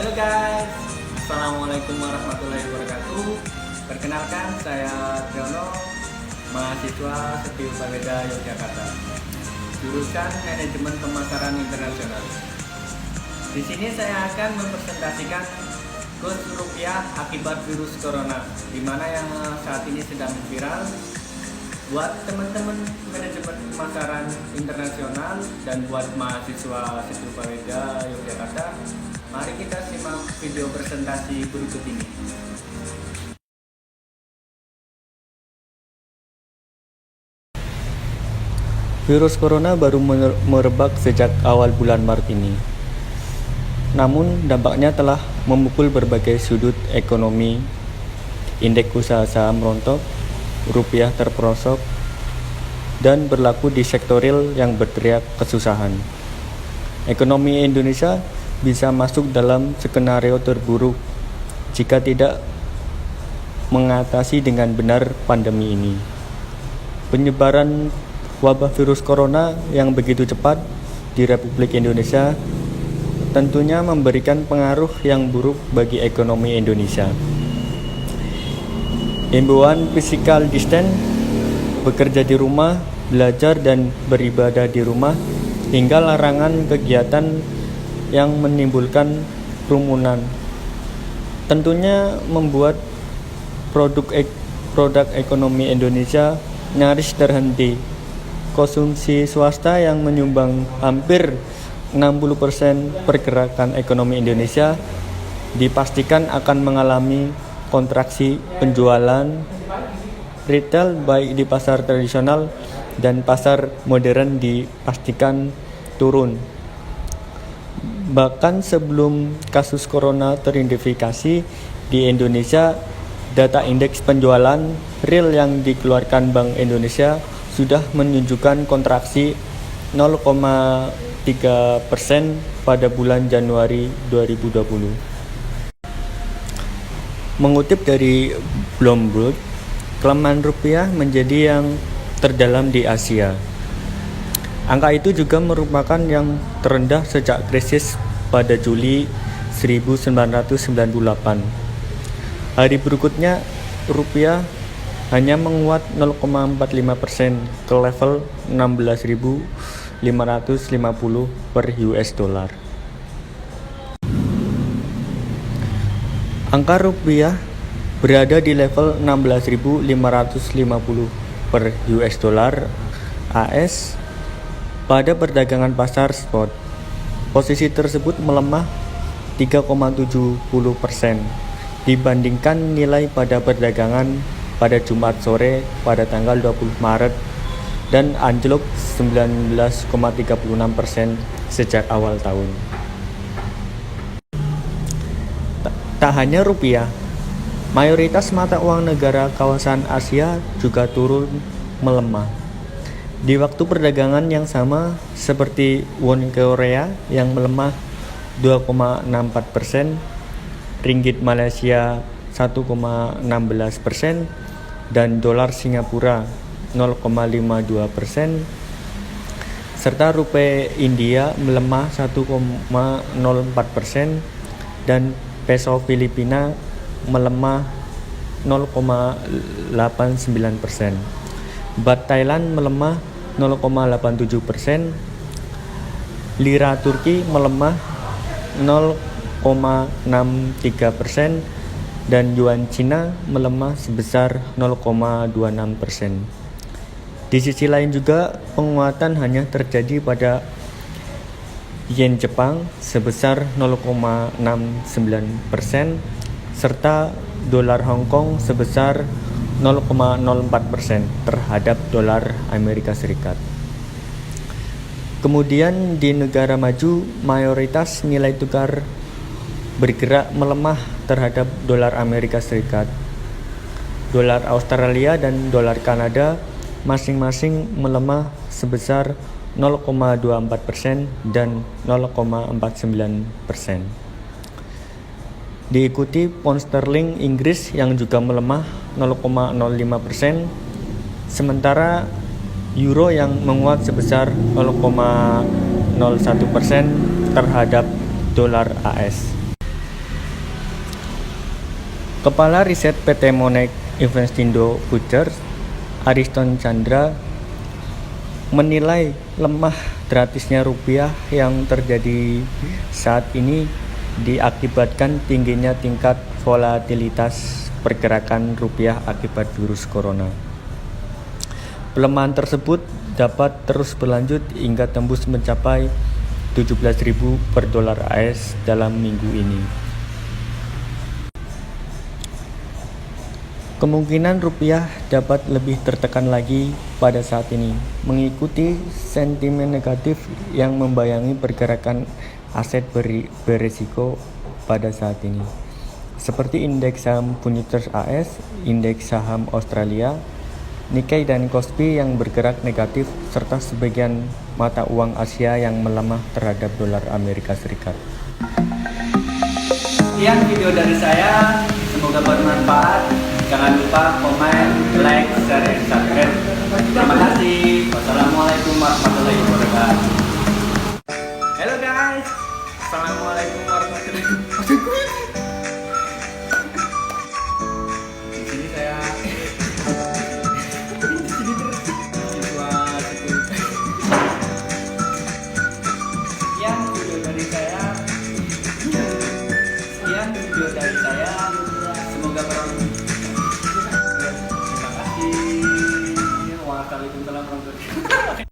Halo guys, Assalamualaikum warahmatullahi wabarakatuh. Perkenalkan, saya Triono, mahasiswa Setiu Baweda Yogyakarta, jurusan Manajemen Pemasaran Internasional. Di sini saya akan mempresentasikan kurs rupiah akibat virus corona, di mana yang saat ini sedang viral. Buat teman-teman manajemen pemasaran internasional dan buat mahasiswa Setiu Baweda Yogyakarta, mari kita simak video presentasi berikut ini. Virus corona baru merebak sejak awal bulan Maret ini. Namun dampaknya telah memukul berbagai sudut ekonomi. Indeks usaha saham rontok, rupiah terperosok, dan berlaku di sektor real yang berteriak kesusahan. Ekonomi Indonesia bisa masuk dalam skenario terburuk jika tidak mengatasi dengan benar pandemi ini. Penyebaran wabah virus corona yang begitu cepat di Republik Indonesia tentunya memberikan pengaruh yang buruk bagi ekonomi Indonesia. Himbauan physical distance, bekerja di rumah, belajar dan beribadah di rumah, hingga larangan kegiatan yang menimbulkan kerumunan tentunya membuat produk ekonomi Indonesia nyaris terhenti. Konsumsi swasta yang menyumbang hampir 60% pergerakan ekonomi Indonesia dipastikan akan mengalami kontraksi penjualan retail baik di pasar tradisional dan pasar modern dipastikan turun. Bahkan sebelum kasus corona teridentifikasi di Indonesia, data indeks penjualan real yang dikeluarkan Bank Indonesia sudah menunjukkan kontraksi 0,3% pada bulan Januari 2020. Mengutip dari Bloomberg, kelemahan rupiah menjadi yang terdalam di Asia. Angka itu juga merupakan yang terendah sejak krisis pada Juli 1998. Hari berikutnya, rupiah hanya menguat 0,45% ke level 16.550 per US dollar. Angka rupiah berada di level 16.550 per US dollar AS pada perdagangan pasar spot. Posisi tersebut melemah 3,70% dibandingkan nilai pada perdagangan pada Jumat sore pada tanggal 20 Maret dan anjlok 19,36% sejak awal tahun. Tak hanya rupiah, mayoritas mata uang negara kawasan Asia juga turun melemah. Di waktu perdagangan yang sama, seperti won Korea yang melemah 2,64%, ringgit Malaysia 1,16%, dan dolar Singapura 0,52%, serta rupiah India melemah 1,04% dan peso Filipina melemah 0,89%. Baht Thailand melemah 0,87%, lira Turki melemah 0,63%, dan yuan Cina melemah sebesar 0,26%. Di sisi lain juga penguatan hanya terjadi pada yen Jepang sebesar 0,69%, serta dolar Hong Kong sebesar 0,04% terhadap dolar Amerika Serikat. Kemudian di negara maju, mayoritas nilai tukar bergerak melemah terhadap dolar Amerika Serikat. Dolar Australia dan dolar Kanada masing-masing melemah sebesar 0,24% dan 0,49%. Diikuti pound sterling Inggris yang juga melemah 0,05%, sementara euro yang menguat sebesar 0,01% terhadap dolar AS. Kepala Riset PT Monex Investindo Futures, Ariston Chandra, menilai lemah gratisnya rupiah yang terjadi saat ini diakibatkan tingginya tingkat volatilitas pergerakan rupiah akibat virus corona. Pelemahan tersebut dapat terus berlanjut hingga tembus mencapai 17.000 per dolar AS dalam minggu ini. Kemungkinan rupiah dapat lebih tertekan lagi pada saat ini, mengikuti sentimen negatif yang membayangi pergerakan aset berisiko pada saat ini, seperti indeks saham Futures AS, indeks saham Australia, Nikkei dan Kospi yang bergerak negatif, serta sebagian mata uang Asia yang melemah terhadap dolar Amerika Serikat. Sekian video dari saya, semoga bermanfaat. Jangan lupa komen, like, share, dan subscribe. Terima kasih. Wassalamualaikum warahmatullahi wabarakatuh. Halo guys, assalamualaikum warahmatullahi wabarakatuh.